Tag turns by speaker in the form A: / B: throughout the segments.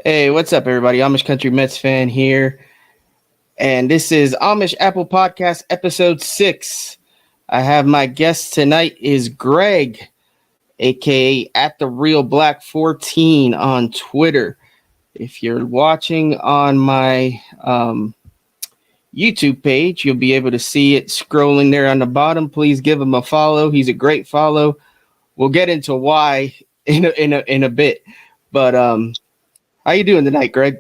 A: Hey, what's up, everybody? Amish Country Mets fan here, and this is Amish Apple Podcast episode 6. I have my guest tonight is Greg, aka at the Real Black 14 on Twitter. If you're watching on my YouTube page, you'll be able to see it scrolling there on the bottom. Please give him a follow. He's a great follow. We'll get into why in a bit, but how you doing tonight, Greg?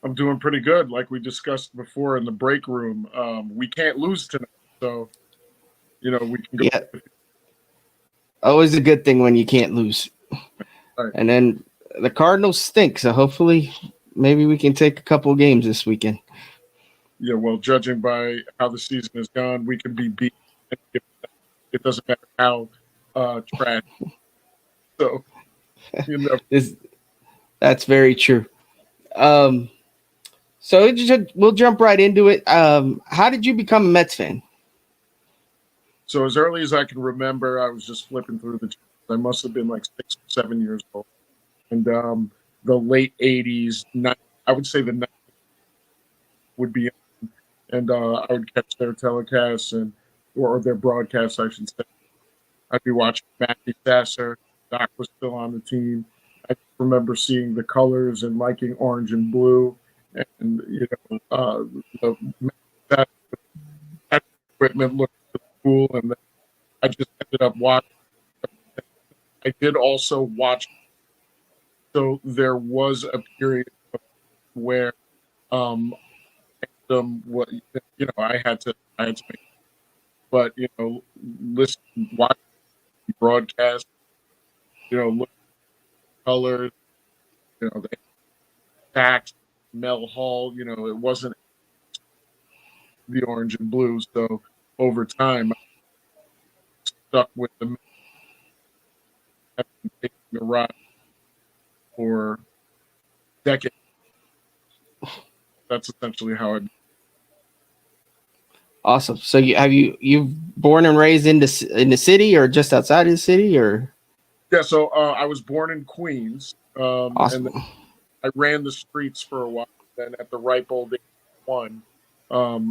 B: I'm doing pretty good. Like we discussed before in the break room, we can't lose tonight. So, we can go.
A: Yeah, always a good thing when you can't lose.
B: Right.
A: And then the Cardinals stink, so hopefully maybe we can take a couple of games this weekend.
B: Yeah, well, judging by how the season has gone, we can be beat. It doesn't matter how trash. So,
A: That's very true. So we'll jump right into it. How did you become a Mets fan?
B: So as early as I can remember, I was just flipping through the. I must have been like 6 or 7 years old, and the late '80s, I would say the '90s would be, and I would catch their telecasts or their broadcasts, I should say. I'd be watching Matthew Sasser. Doc was still on the team. I remember seeing the colors and liking orange and blue, and the that equipment looked cool, and then I just ended up watching. I did also watch. So there was a period where, what I had to make, but listen, watch the broadcast, look at colors, the tax, Mel Hall, it wasn't the orange and blue. So over time, I stuck with the taking the ride for decades. That's essentially how it.
A: Awesome. So you've born and raised in the city or just outside of the city or?
B: Yeah. So I was born in Queens,
A: Awesome.
B: and I ran the streets for a while. Then at the ripe old age of 1,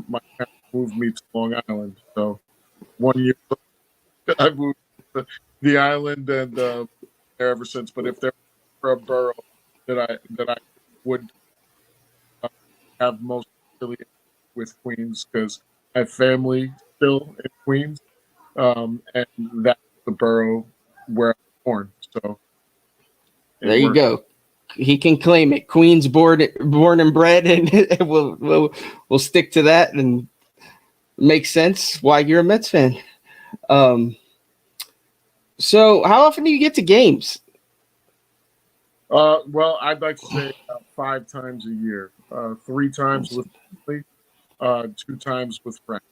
B: my parents moved me to Long Island. So 1 year I moved to the island, and there ever since. But if there were a borough that I would have most affiliated with Queens, because I have family still in Queens, and that's the borough where I was born. So
A: There you go. He can claim it. Queens born and bred, and we'll stick to that and make sense why you're a Mets fan. So how often do you get to games?
B: Well, I'd like to say 5 times a year. 3 times with family, 2 times with friends.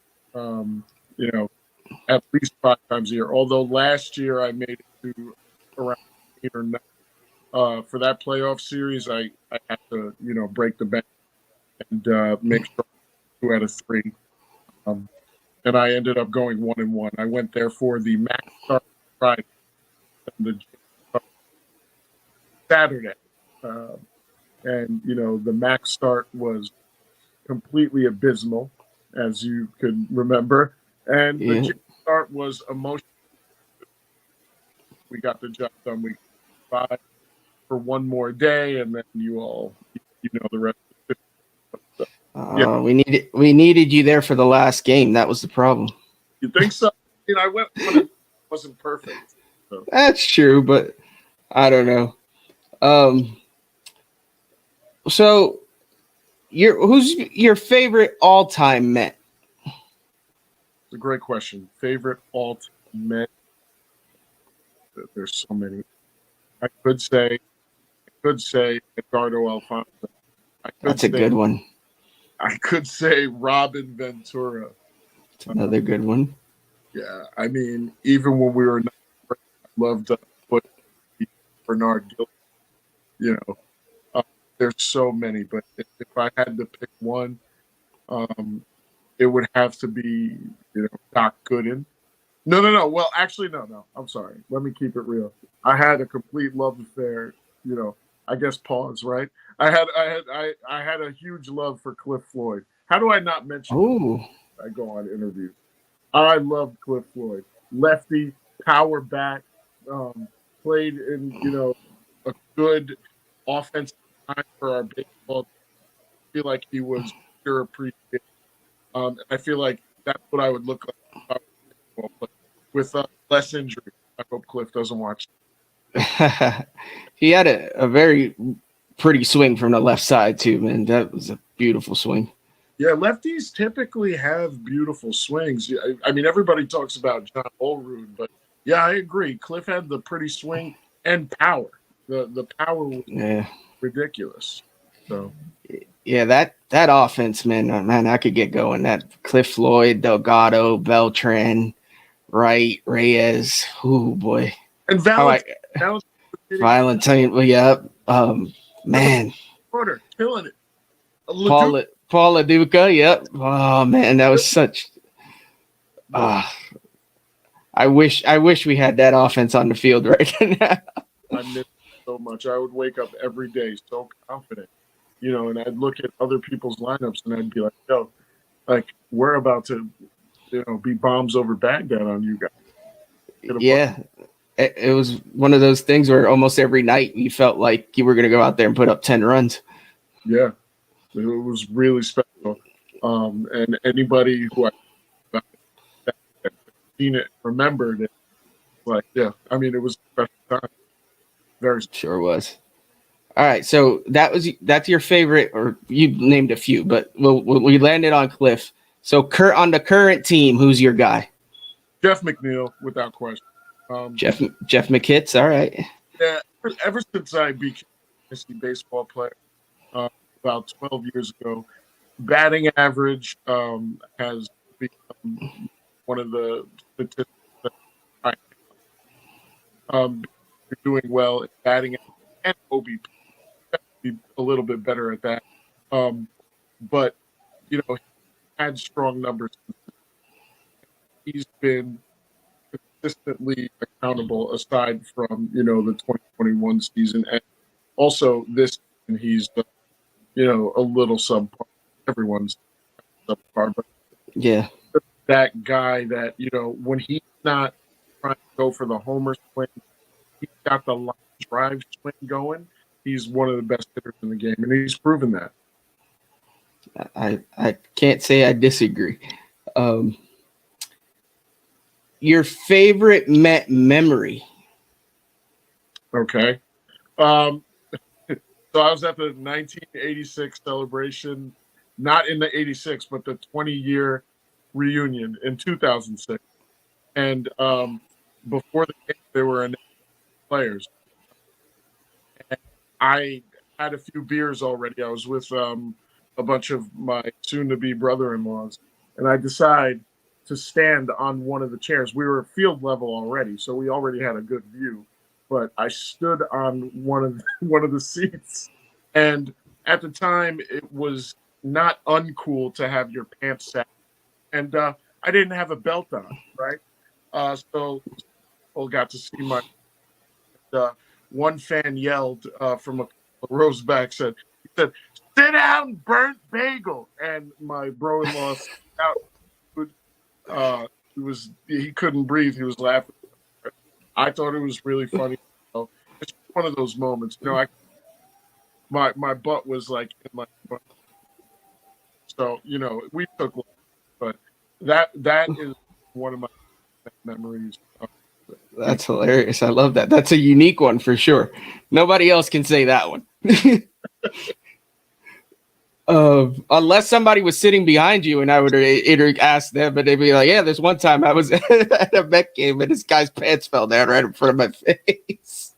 B: At least 5 times a year. Although last year I made it to around 8 or 9. For that playoff series, I had to break the bank and make sure 2 out of 3. And I ended up going 1-1. I went there for the max start Friday and the Saturday. And the max start was completely abysmal, as you could remember. And the Jim start was emotional. We got the job done. We got 5 for 1 more day, and then you all, the rest.
A: We needed you there for the last game. That was the problem.
B: You think so? I went when it wasn't perfect. So.
A: That's true, but I don't know. So who's your favorite all-time Met?
B: It's a great question. Favorite all-time Met? There's so many. I could say Edgardo Alfonso.
A: That's a good one.
B: I could say Robin Ventura.
A: That's another good one.
B: Yeah, I mean, even when we were not, I loved to put Bernard Gilbert. There's so many, but if I had to pick one, it would have to be, Doc Gooden. No. Well, actually, no. I'm sorry. Let me keep it real. I had a complete love affair. I guess pause, right? I had a huge love for Cliff Floyd. How do I not mention Cliff?
A: Oh,
B: I go on interviews. I love Cliff Floyd. Lefty, power bat, played in, a good offensive time for our baseball. I feel like he was underappreciated. I feel like that's what I would look like if I was a baseball player with less injury. I hope Cliff doesn't watch.
A: he had a very pretty swing from the left side too, man. That was a beautiful swing.
B: Yeah, lefties typically have beautiful swings. I mean, everybody talks about John Olerud, but yeah, I agree. Cliff had the pretty swing and power. The power was
A: Yeah,
B: ridiculous. So
A: yeah. That offense, man, man, I could get going. That Cliff Floyd, Delgado, Beltran, Wright, Reyes. Oh boy,
B: and
A: how I Valentine. Well, yeah, man,
B: Porter killing it.
A: Paul LaDuca. Yep. Oh man, that was such. I wish we had that offense on the field right now.
B: I miss it so much. I would wake up every day so confident, and I'd look at other people's lineups and I'd be like, yo, like we're about to, be bombs over Baghdad on you guys.
A: Yeah. It was one of those things where almost every night you felt like you were going to go out there and put up 10 runs.
B: Yeah, it was really special. And anybody who I've seen it, remembered it, like, yeah, I mean, it was a special time. Very
A: sure was. All right, so that's your favorite, or you named a few, but we landed on Cliff. So on the current team, who's your guy?
B: Jeff McNeil, without question.
A: Jeff McKitts, all right.
B: Yeah, ever since I became a baseball player about 12 years ago, batting average has become one of the statistics that you're doing well at batting and OBP. Be a little bit better at that. But, he had strong numbers. He's been consistently accountable aside from, the 2021 season. And also this season, he's, a little subpar. Everyone's subpar. But
A: yeah,
B: that guy that, when he's not trying to go for the homer swing, he's got the line drive swing going. He's one of the best hitters in the game, and he's proven that.
A: I can't say I disagree. Your favorite Met memory?
B: Okay. So I was at the 1986 celebration, not in the 86, but the 20-year reunion in 2006. And before the game, there were players. And I had a few beers already. I was with a bunch of my soon-to-be brother-in-laws, and I decided to stand on one of the chairs. We were field level already, so we already had a good view. But I stood on one of the seats, and at the time, it was not uncool to have your pants sagged, and I didn't have a belt on, right? So people got to see my. One fan yelled from a rows back, said, "Sit down, burnt bagel!" And my bro-in-law out. He couldn't breathe. He was laughing. I thought it was really funny. It's one of those moments. My butt was like in my butt. So we took, but that is one of my memories.
A: That's hilarious. I love that. That's a unique one for sure. Nobody else can say that one. Unless somebody was sitting behind you and I would ask them, but they'd be like, yeah, there's one time I was at a Met game and this guy's pants fell down right in front of my face.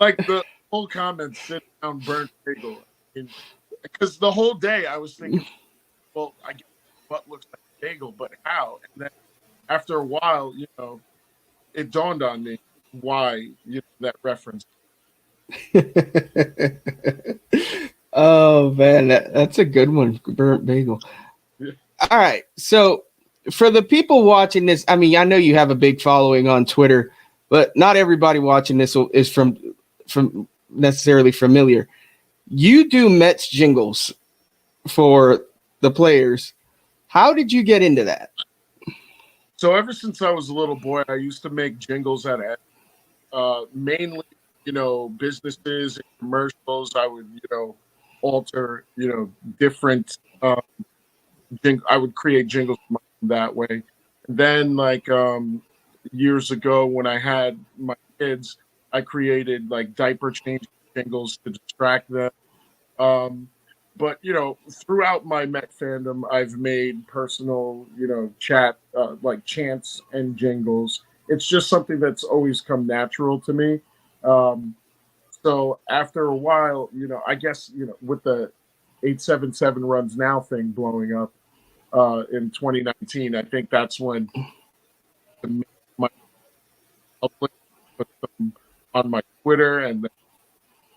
B: Like the whole comment, sit down, burnt bagel. Because the whole day I was thinking, well, I guess butt looks like a bagel, but how? And then after a while, it dawned on me why that reference.
A: Oh man, that's a good one. Burnt bagel. Yeah. All right. So for the people watching this, I mean, I know you have a big following on Twitter, but not everybody watching this is from necessarily familiar, you do Mets jingles for the players. How did you get into that?
B: So ever since I was a little boy, I used to make jingles at mainly, businesses and commercials. I would, alter, different. I would create jingles that way. Then, like years ago, when I had my kids, I created like diaper change jingles to distract them. Um, but throughout my Met fandom, I've made personal, chat like chants and jingles. It's just something that's always come natural to me. Um, so after a while, I guess with the 877 runs now thing blowing up in 2019, I think that's when my upload put them on my Twitter, and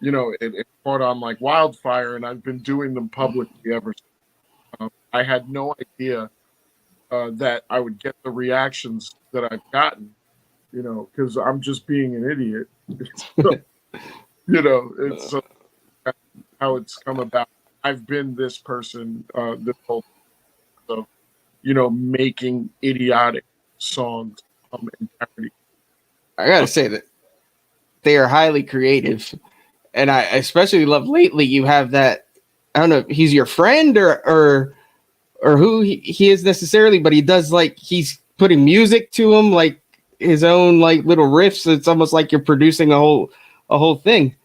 B: it caught on like wildfire, and I've been doing them publicly ever since. I had no idea that I would get the reactions that I've gotten, because I'm just being an idiot. So, it's how it's come about. I've been this person this whole time, so, making idiotic songs and parody.
A: I gotta say that they are highly creative, and I especially love lately. You have that. I don't know if he's your friend or who he is necessarily, but he does like he's putting music to him, like his own like little riffs. It's almost like you're producing a whole thing.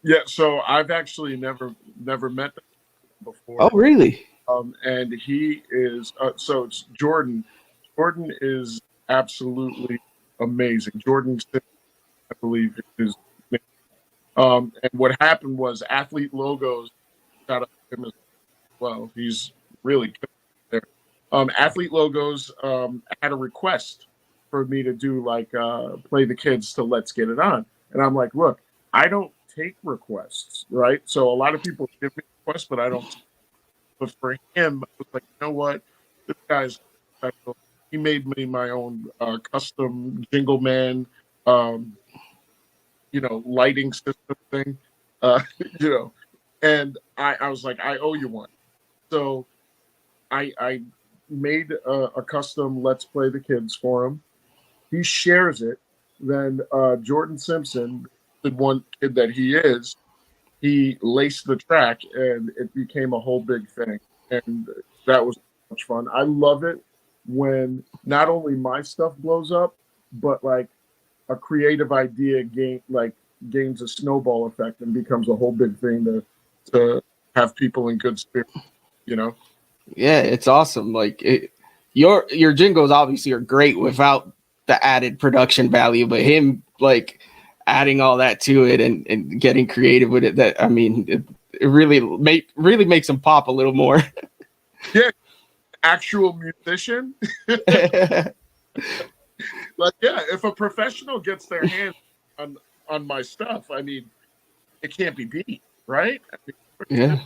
B: Yeah, so I've actually never met them
A: Oh,
B: before,
A: really?
B: and he is so it's Jordan. Jordan is absolutely amazing. Jordan, I believe, is. And what happened was Athlete Logos got up him as well. He's really good there. Athlete Logos had a request for me to do like play the kids to Let's Get It On, and I'm like, look, I don't take requests, right? So a lot of people give me requests, but I don't. But for him, I was like, you know what, this guy's special. He made me my own custom Jingle Man, um, lighting system thing, uh, you know, and I was like, I owe you one. So I made a custom Let's Play the Kids for him. He shares it. Then Jordan Simpson, the one kid that he is, he laced the track, and it became a whole big thing. And that was much fun. I love it when not only my stuff blows up, but like a creative idea gains a snowball effect and becomes a whole big thing to have people in good spirits. You know.
A: Yeah, it's awesome. Like your jingles obviously are great without the added production value, but him like adding all that to it and getting creative with it. That I mean, it really makes him pop a little more.
B: Yeah, actual musician. Like, yeah, if a professional gets their hands on my stuff, I mean, it can't be beat, right? I mean,
A: Yeah,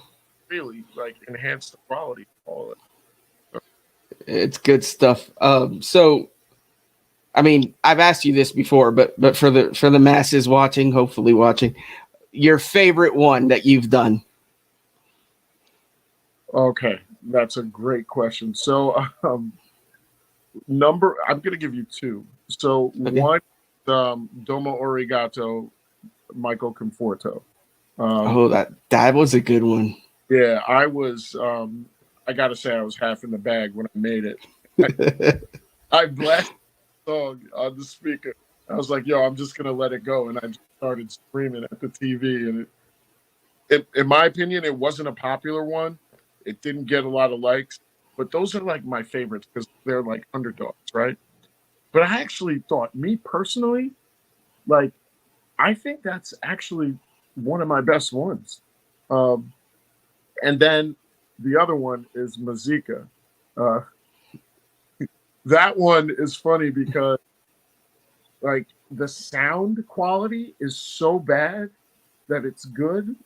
B: really like enhance the quality of all of it.
A: it's good stuff. So I mean, I've asked you this before, but for the masses watching, hopefully watching, your favorite one that you've done.
B: Okay, that's a great question. So, I'm going to give you two. So,
A: Okay.
B: one, Domo Origato, Michael Conforto.
A: Oh, that was a good one.
B: Yeah, I got to say, I was half in the bag when I made it. I blasted the song on the speaker. I was like, yo, I'm just going to let it go. And I just started screaming at the TV. And in my opinion, it wasn't a popular one. It didn't get a lot of likes. But those are like my favorites because they're like underdogs, right? But I actually thought, me personally, like, I think that's actually one of my best ones. Um, and then the other one is Mazika. Uh, that one is funny because like the sound quality is so bad that it's good,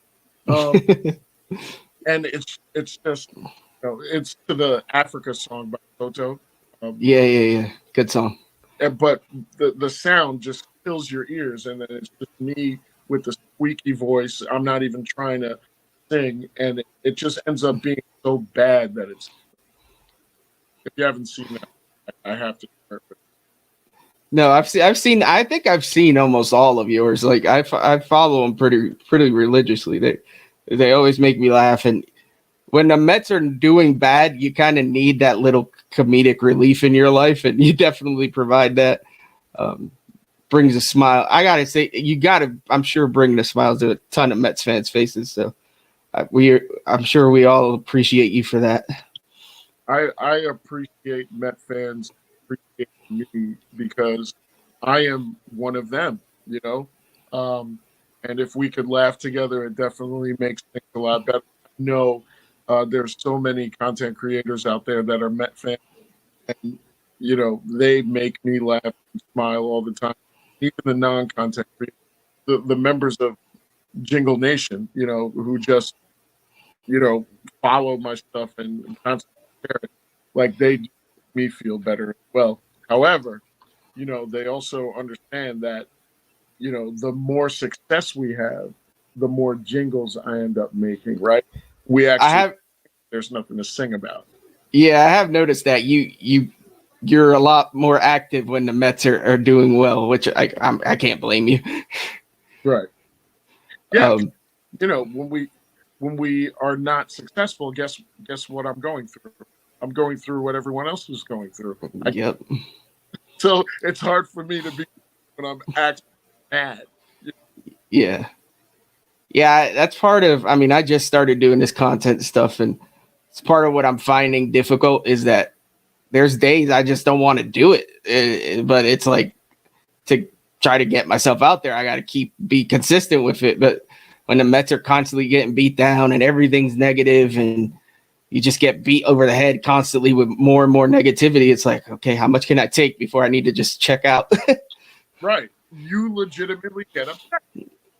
B: and it's just it's to the Africa song by Toto. Um,
A: Yeah. Good song.
B: but the sound just fills your ears, and then it's just me with the squeaky voice. I'm not even trying to sing, and it just ends up being so bad that it's. If you haven't seen that, I have to.
A: No, I've seen. I think I've seen almost all of yours. Like I follow them pretty religiously. They always make me laugh. And when the Mets are doing bad, you kind of need that little comedic relief in your life, and you definitely provide that. Um, Brings a smile. I gotta say, you gotta. I'm sure bring a smile to a ton of Mets fans' faces. So I'm sure we all appreciate you for that.
B: I appreciate Met fans appreciate me because I am one of them. You know, um, and if we could laugh together, it definitely makes things a lot better. I know there's so many content creators out there that are Met fans, and they make me laugh and smile all the time. Even the non-content creators, the members of Jingle Nation, who just follow my stuff and constantly share it, like they do make me feel better as well. However, they also understand that, the more success we have, the more jingles I end up making, right? We
A: I
B: actually,
A: have,
B: there's nothing to sing about.
A: yeah, I have noticed that you're a lot more active when the Mets are doing well, which I can't blame you.
B: Right. Yeah.
A: Um,
B: When we are not successful, guess what I'm going through? I'm going through what everyone else is going through.
A: yep.
B: So it's hard for me to be when I'm actually mad.
A: Yeah. Yeah, that's part of. I mean, I just started doing this content stuff, and it's part of what I'm finding difficult is that there's days I just don't want to do it. But it's like to try to get myself out there, I got to be consistent with it. But when the Mets are constantly getting beat down and everything's negative and you just get beat over the head constantly with more and more negativity, it's like, okay, how much can I take before I need to just check out?
B: Right. You legitimately get upset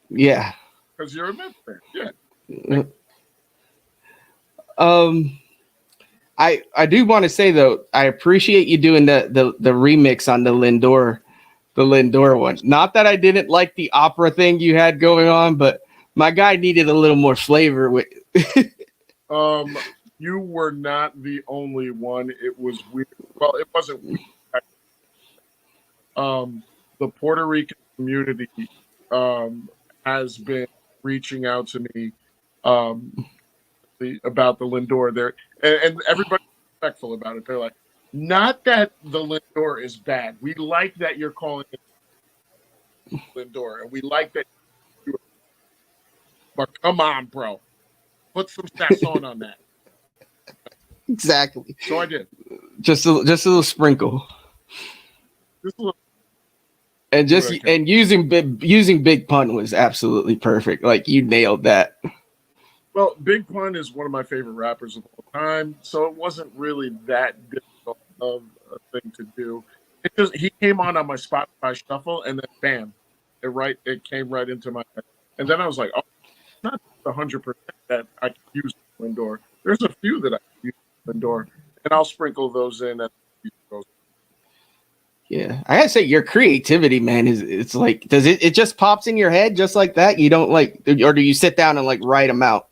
A: Yeah.
B: because you're a Mets fan. Yeah.
A: Um, I do want to say though, I appreciate you doing the remix on the Lindor one. Not that I didn't like the opera thing you had going on, but my guy needed a little more flavor with.
B: You were not the only one. It was weird. Well, it wasn't weird. The Puerto Rican community um, has been reaching out to me um, about the Lindor there, and everybody's respectful about it. They're like, not that the Lindor is bad. We like that you're calling it Lindor, and we like that. But come on, bro, put some sazon on that.
A: Exactly.
B: So I did.
A: Just a little sprinkle.
B: Just a little.
A: And using Big Pun was absolutely perfect. Like you nailed that.
B: Well, Big Pun is one of my favorite rappers of all time, so it wasn't really that difficult of a thing to do. He came on my Spotify shuffle, and then bam, it came right into my head. And then I was like, oh, it's not 100% that I can use Lindor. There's a few that I can use Lindor, and I'll sprinkle those in as the goes.
A: Yeah, I gotta say your creativity, man, it's like does it just pops in your head just like that? You don't like, or do you sit down and like write them out?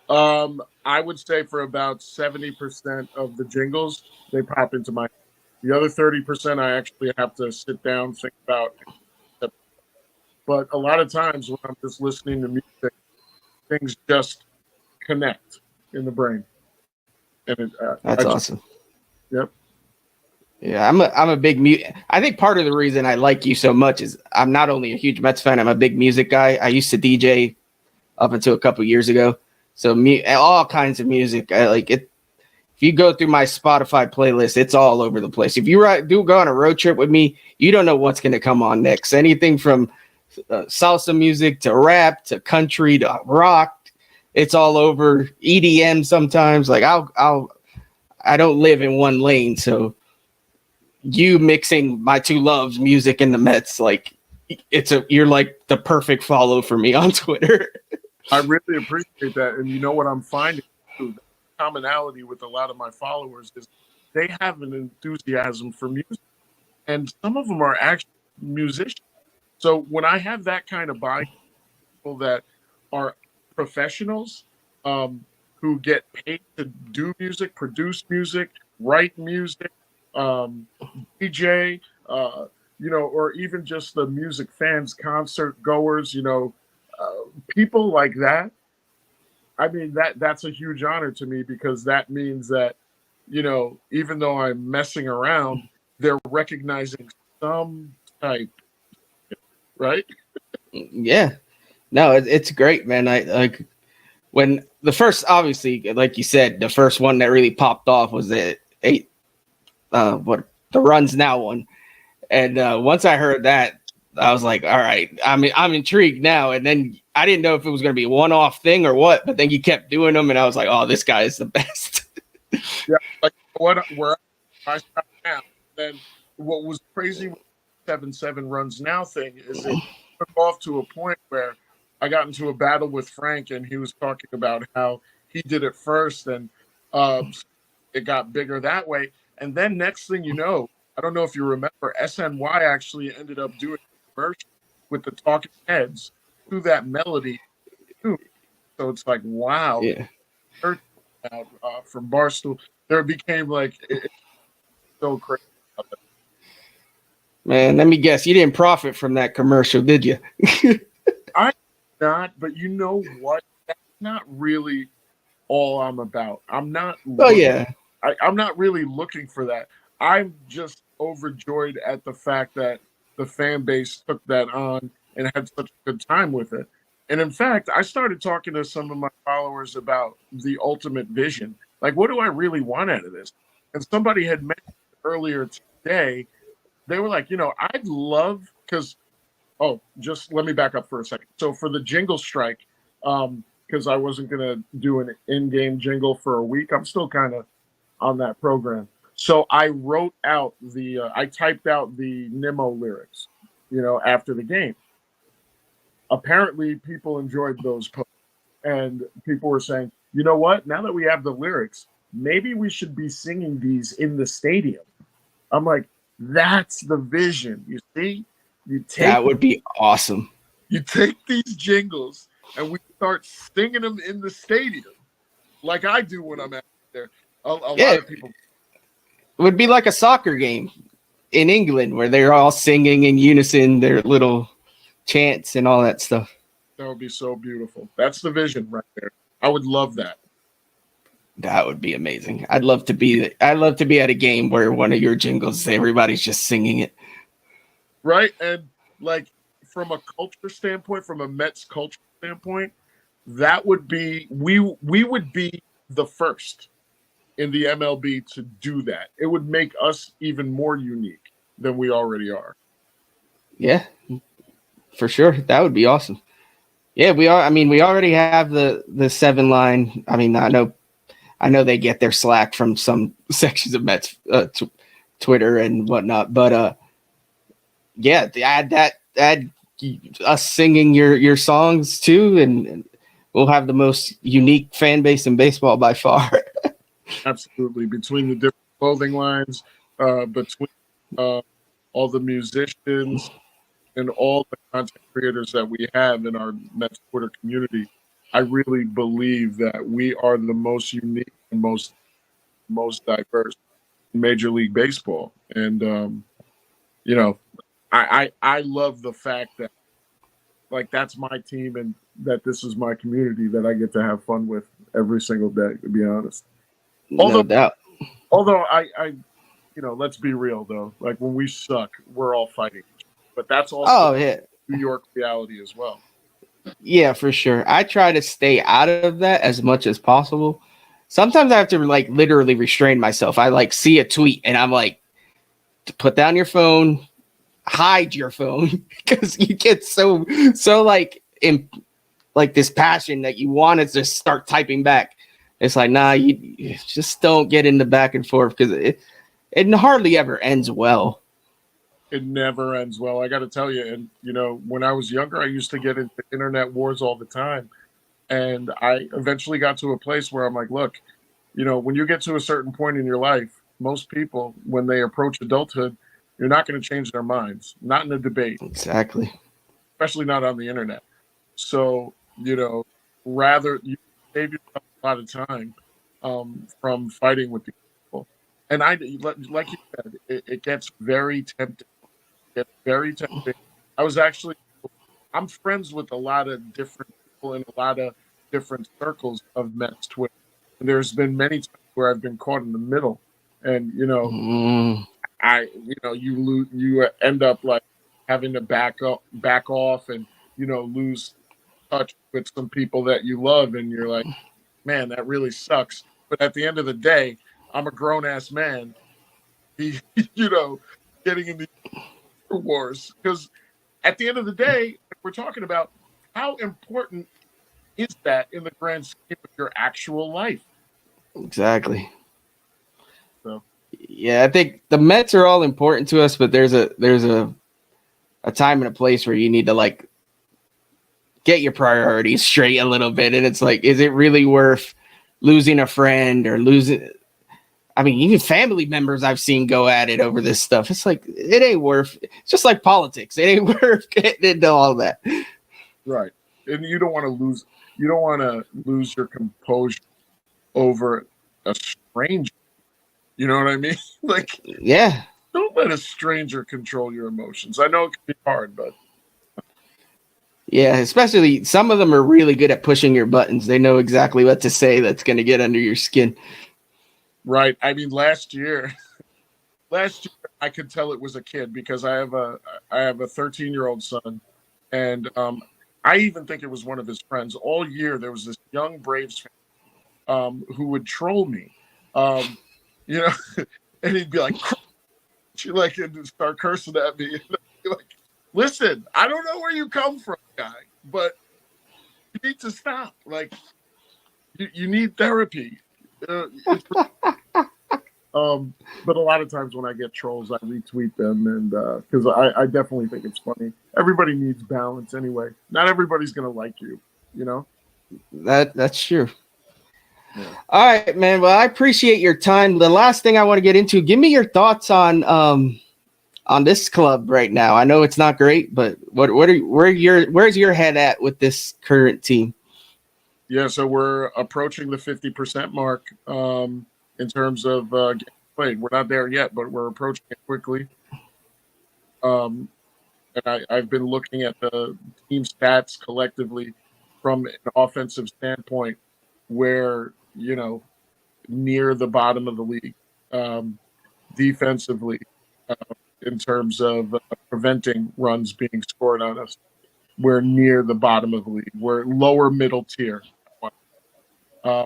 B: I would say for about 70% of the jingles, they pop into my. The other 30%, I actually have to sit down, think about. But a lot of times when I'm just listening to music, things just connect in the brain, and
A: That's awesome.
B: Yep.
A: Yeah, I'm a big I think part of the reason I like you so much is I'm not only a huge Mets fan, I'm a big music guy. I used to DJ up until a couple years ago, so all kinds of music. I like it. If you go through my Spotify playlist, it's all over the place. If you do go on a road trip with me, you don't know what's going to come on next. Anything from salsa music to rap to country to rock, it's all over. EDM sometimes. Like I don't live in one lane, so you mixing my two loves, music and the Mets, like you're like the perfect follow for me on Twitter.
B: I really appreciate that, and you know what I'm finding too, the commonality with a lot of my followers is they have an enthusiasm for music, and some of them are actually musicians. So when I have that kind of buy, people that are professionals, who get paid to do music, produce music, write music, um, DJ, or even just the music fans, concert goers, people like that. I mean, that's a huge honor to me because that means that, even though I'm messing around, they're recognizing some type, right?
A: Yeah. No, it's great, man. I like when the first, obviously, like you said, the first one that really popped off was the eight, the Runs Now one. And once I heard that, I was like, all right, I'm intrigued now. And then I didn't know if it was going to be a one-off thing or what, but then you kept doing them, and I was like, oh, this guy is the best.
B: Yeah, like where I stop now. Then what was crazy with 7-7 Runs Now thing is it took off to a point where I got into a battle with Frank, and he was talking about how he did it first, and it got bigger that way. And then next thing you know, I don't know if you remember, SNY actually ended up doing a commercial with the Talking Heads to that melody too. So it's like, wow,
A: Yeah.
B: out from Barstool, there became like it's so crazy.
A: Man, let me guess, you didn't profit from that commercial, did you?
B: I not, but you know what? That's not really all I'm about. I'm not
A: Oh,
B: looking.
A: yeah.
B: I'm not really looking for that. I'm just overjoyed at the fact that the fan base took that on and had such a good time with it. And in fact, I started talking to some of my followers about the ultimate vision. Like, what do I really want out of this? And somebody had mentioned earlier today, they were like, I'd love because just let me back up for a second. So for the jingle strike, because I wasn't gonna do an in-game jingle for a week, I'm still kind of on that program. So I typed out the Nemo lyrics, after the game. Apparently, people enjoyed those posts, and people were saying, you know what? Now that we have the lyrics, maybe we should be singing these in the stadium. I'm like, that's the vision. You see, you take
A: That would be awesome.
B: you take these jingles and we start singing them in the stadium, like I do when I'm out there. A
A: Yeah,
B: lot of
A: it
B: people.
A: would be like a soccer game in England where they're all singing in unison their little chants and all that stuff.
B: That would be so beautiful. That's the vision right there. I would love that.
A: That would be amazing. I'd love to be at a game where one of your jingles, everybody's just singing it.
B: Right? And like from a culture standpoint, from a Mets culture standpoint, that would be we would be the first in the MLB to do that. It would make us even more unique than we already are.
A: Yeah, for sure. That would be awesome. Yeah, we are. I mean, we already have the seven line. I mean, I know they get their slack from some sections of Mets Twitter and whatnot, but yeah, add us singing your songs too, and we'll have the most unique fan base in baseball by far.
B: Absolutely. Between the different clothing lines, between uh, all the musicians and all the content creators that we have in our Mets Twitter community, I really believe that we are the most unique and most diverse in Major League Baseball. And you know, I love the fact that like that's my team and that this is my community that I get to have fun with every single day, to be honest.
A: No
B: Although
A: doubt.
B: although I let's be real though. Like when we suck, we're all fighting. But that's also
A: Oh yeah,
B: New York reality as well.
A: yeah, for sure. I try to stay out of that as much as possible. Sometimes I have to like literally restrain myself. I like see a tweet and I'm like, put down your phone, hide your phone because you get so like in like this passion that you want to just start typing back. It's like, nah, you just don't get in the back and forth because it hardly ever ends well.
B: It never ends well. I got to tell you, and when I was younger, I used to get into internet wars all the time, and I eventually got to a place where I'm like, look, when you get to a certain point in your life, most people, when they approach adulthood, you're not going to change their minds, not in a debate,
A: Exactly.
B: especially not on the internet. So, rather you save yourself a lot of time from fighting with these people. And like you said, it gets very tempting. It gets very tempting. I was actually I'm friends with a lot of different people in a lot of different circles of Mets Twitter. And there's been many times where I've been caught in the middle, and
A: Mm,
B: you end up like having to back off, and lose touch with some people that you love, and you're like, man, that really sucks. But at the end of the day, I'm a grown ass man. He, you know, getting in the wars because at the end of the day, we're talking about how important is that in the grand scheme of your actual life.
A: exactly.
B: So
A: Yeah, I think the Mets are all important to us, but there's a time and a place where you need to like get your priorities straight a little bit, and it's like, is it really worth losing a friend or losing? I mean, even family members I've seen go at it over this stuff. It's like it ain't worth. It's just like politics. It ain't worth getting into all that.
B: right, and you don't want to lose. You don't want to lose your composure over a stranger. You know what I mean? Like,
A: Yeah,
B: don't let a stranger control your emotions. I know it can be hard, but
A: yeah. Especially some of them are really good at pushing your buttons. They know exactly what to say that's going to get under your skin.
B: right. I mean, last year I could tell it was a kid because I have a 13-year-old son, and I even think it was one of his friends. All year there was this young Braves fan who would troll me, um, you know, and he'd be like, like, and start cursing at me. And I'd be like, listen, I don't know where you come from, guy, but you need to stop. Like, you need therapy. It's but a lot of times when I get trolls, I retweet them, and because I definitely think it's funny. Everybody needs balance anyway. Not everybody's gonna like you, you know.
A: That's true.
B: Yeah.
A: All right, man. Well, I appreciate your time. The last thing I want to get into, give me your thoughts on this club right now. I know it's not great, but where's your head at with this current team?
B: Yeah, so we're approaching the 50% mark in terms of games played. We're not there yet, but we're approaching it quickly. Um, and I've been looking at the team stats collectively from an offensive standpoint, where near the bottom of the league. Defensively, uh, in terms of preventing runs being scored on us, we're near the bottom of the league. We're lower middle tier. Uh,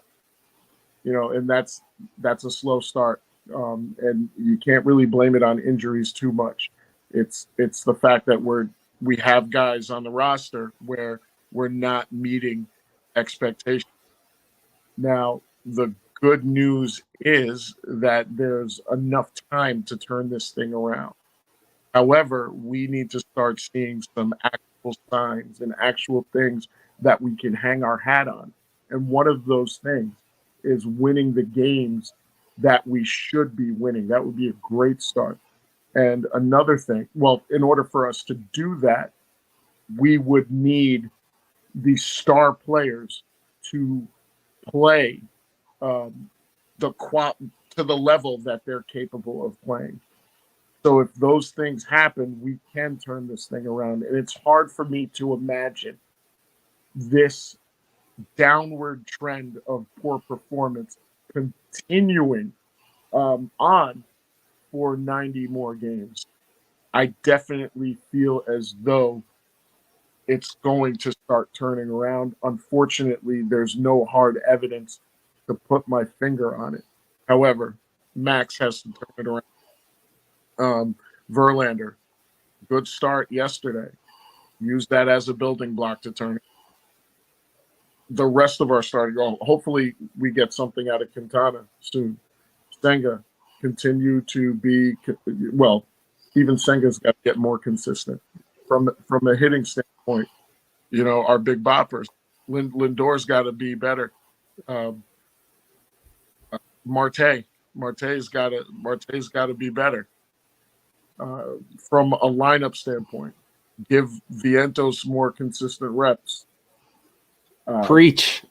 B: and that's a slow start, and you can't really blame it on injuries too much. It's the fact that we have guys on the roster where we're not meeting expectations. Now, the good news is that there's enough time to turn this thing around. However, we need to start seeing some actual signs and actual things that we can hang our hat on. And one of those things is winning the games that we should be winning. That would be a great start. And another thing, well, in order for us to do that, we would need the star players to play um, to the level that they're capable of playing. So if those things happen, we can turn this thing around. And it's hard for me to imagine this downward trend of poor performance continuing on for 90 more games. I definitely feel as though it's going to start turning around. Unfortunately, there's no hard evidence to put my finger on it. However, Max has to turn it around. Verlander, good start yesterday. Use that as a building block to turn it. The rest of our starting, hopefully we get something out of Quintana soon. Senga, continue to be, well, even Senga's got to get more consistent. From a hitting standpoint, our big boppers. Lindor's got to be better. Um, Marte, Marte's got to be better. From a lineup standpoint, give Vientos more consistent reps.
A: Preach.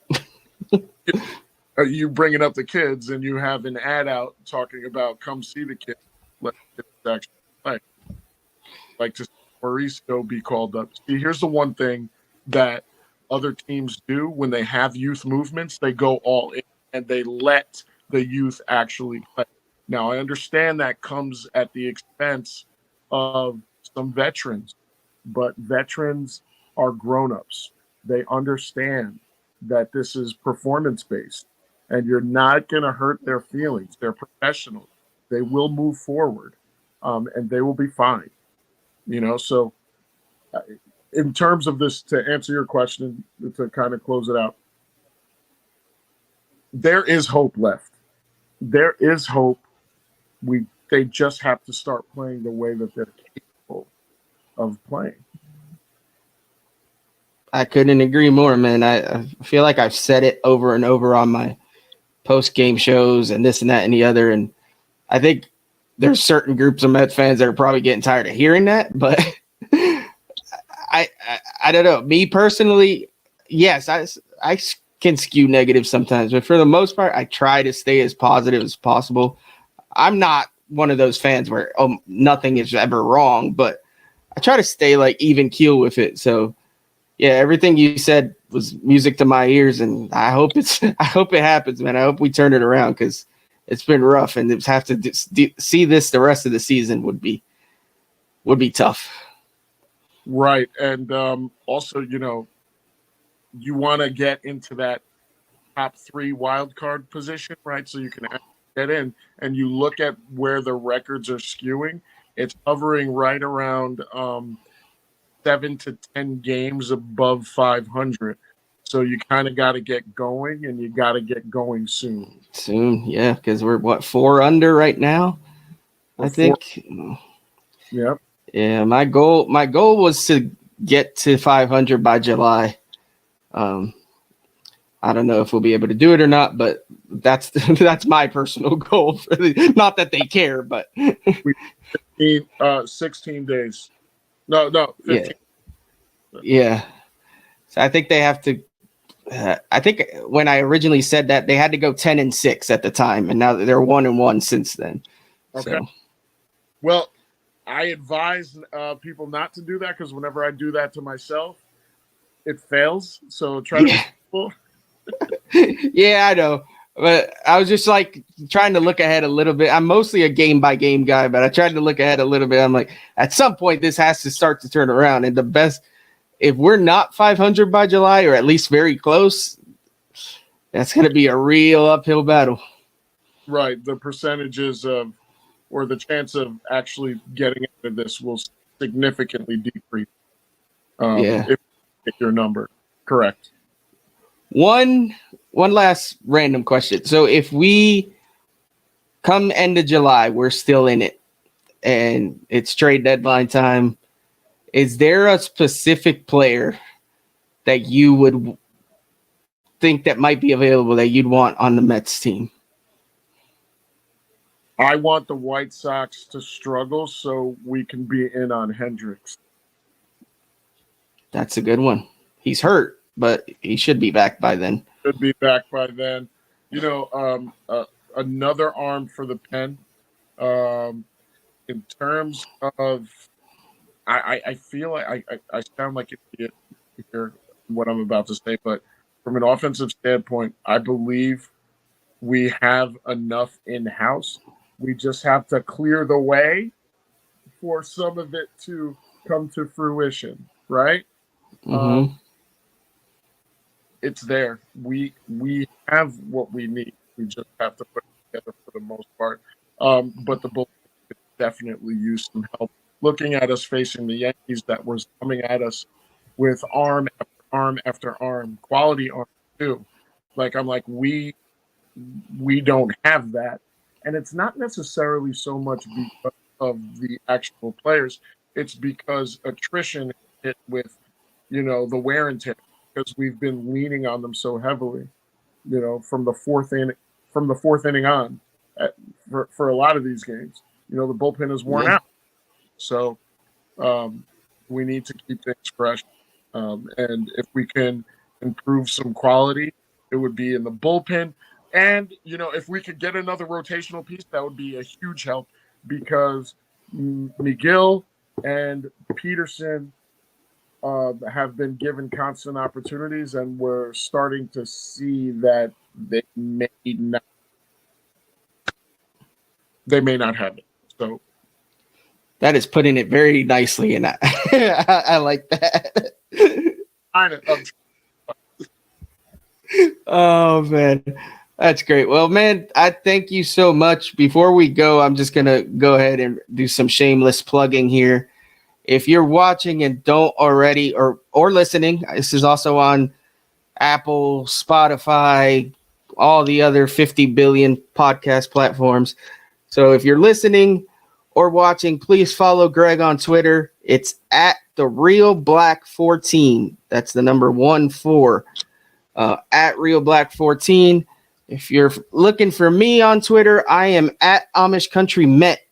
B: You bringing up the kids, and you have an ad out talking about come see the kids. Let the kids actually play. Like to see Mauricio be called up. See, here's the one thing that other teams do when they have youth movements: they go all in and they let the youth actually play. Now, I understand that comes at the expense of some veterans, but veterans are grown-ups. They understand that this is performance-based, and you're not going to hurt their feelings. They're professionals. They will move forward, and they will be fine. So in terms of this, to answer your question, to kind of close it out, there is hope left. There is hope. They just have to start playing the way that they're capable of playing.
A: I couldn't agree more, man. I feel like I've said it over and over on my post-game shows and this and that and the other. And I think there's certain groups of Mets fans that are probably getting tired of hearing that. But I don't know. Me personally, yes, I can skew negative sometimes. But for the most part, I try to stay as positive as possible. I'm not one of those fans where nothing is ever wrong, but I try to stay like even keel with it. So yeah, everything you said was music to my ears, and I hope it happens, man. I hope we turn it around because it's been rough, and to have to see this the rest of the season would be tough.
B: Right, and also, you want to get into that top 3 wild card position, right? So you can actually get in, and you look at where the records are skewing. It's hovering right around 7 to 10 games above 500. So you kind of got to get going, and you got to get going soon.
A: Yeah, because we're 4 under right now. I think.
B: Yep.
A: Yeah, my goal was to get to 500 by July. I don't know if we'll be able to do it or not, but that's my personal goal. Not that they care, but
B: we need 16 days. No, 15.
A: Yeah. So I think they have to. I think when I originally said that, they had to go 10-6 at the time, and now they're 1-1 since then.
B: Okay.
A: So.
B: Well, I advise people not to do that because whenever I do that to myself, it fails. So try to be careful.
A: Yeah, I know. But I was just like trying to look ahead a little bit. I'm mostly a game by game guy, but I tried to look ahead a little bit. I'm like, at some point, this has to start to turn around. And the best, if we're not 500 by July, or at least very close, that's going to be a real uphill battle.
B: Right. The percentages of, or the chance of actually getting into this will significantly decrease. If you get your number correct.
A: One last random question. So if we come end of July, we're still in it, and it's trade deadline time, is there a specific player that you would think that might be available that you'd want on the Mets team?
B: I want the White Sox to struggle so we can be in on Hendricks.
A: That's a good one. He's hurt, but he should be back by then.
B: Should be back by then. Another arm for the pen. In terms of, I feel like I sound like an idiot here what I'm about to say, but from an offensive standpoint, I believe we have enough in-house. We just have to clear the way for some of it to come to fruition, right?
A: Mm-hmm.
B: It's there. We have what we need. We just have to put it together for the most part. But the Bulls could definitely use some help. Looking at us facing the Yankees that was coming at us with arm after arm after arm, quality arm too. I'm like, we don't have that. And it's not necessarily so much because of the actual players. It's because attrition hit with, the wear and tear, because we've been leaning on them so heavily, from the fourth inning on for a lot of these games. The bullpen is worn out. So we need to keep things fresh. And if we can improve some quality, it would be in the bullpen. And, if we could get another rotational piece, that would be a huge help because McGill and Peterson have been given constant opportunities, and we're starting to see that they may not have it. So
A: that is putting it very nicely, and I like that. Oh man, that's great. Well, man, I thank you so much. Before we go, I'm just gonna go ahead and do some shameless plugging here. If you're watching and don't already or listening, this is also on Apple, Spotify, all the other 50 billion podcast platforms. So if you're listening or watching, please follow Greg on Twitter. It's at the Real Black 14. That's the number 14. At Real Black 14. If you're looking for me on Twitter, I am at Amish Country Met.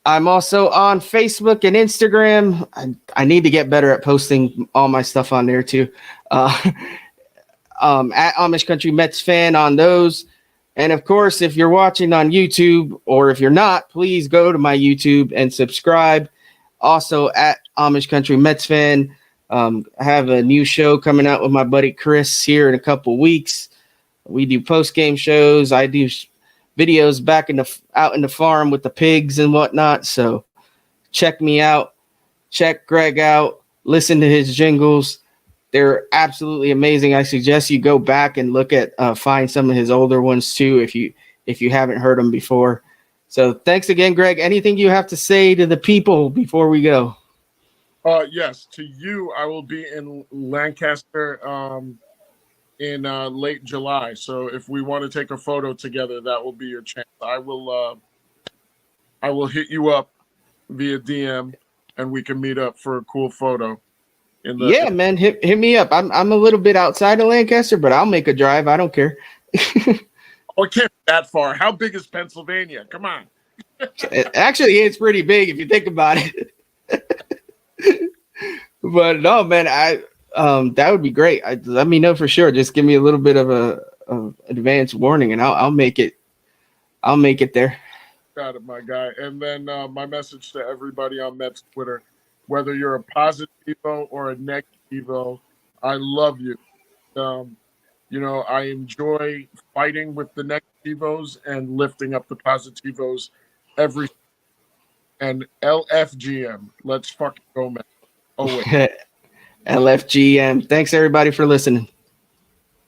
A: I'm also on Facebook and Instagram. I need to get better at posting all my stuff on there too. At Amish Country Mets fan on those. And of course, if you're watching on YouTube or if you're not, please go to my YouTube and subscribe. Also at Amish Country Mets fan. I have a new show coming out with my buddy Chris here in a couple weeks. We do post-game shows. I do videos out in the farm with the pigs and whatnot. So check me out. Check Greg out. Listen to his jingles. They're absolutely amazing. I suggest you go back and look at find some of his older ones too if you haven't heard them before. So thanks again, Greg. Anything you have to say to the people before we go?
B: Yes, to you, I will be in Lancaster in late July. So if we want to take a photo together, that will be your chance. I will hit you up via DM and we can meet up for a cool photo.
A: Man, hit me up. I'm a little bit outside of Lancaster, but I'll make a drive. I don't care.
B: Oh, it can't be that far. How big is Pennsylvania? Come on.
A: Actually, it's pretty big if you think about it. But no, man, that would be great. Let me know for sure. Just give me a little bit of a advance warning, and I'll make it. I'll make it there.
B: Got it, my guy. And then my message to everybody on Mets Twitter: whether you're a positivo or a negativo, I love you. I enjoy fighting with the negativos and lifting up the positivos every. And LFGM, let's fucking go, man. Oh wait.
A: LFGM. Thanks everybody for listening.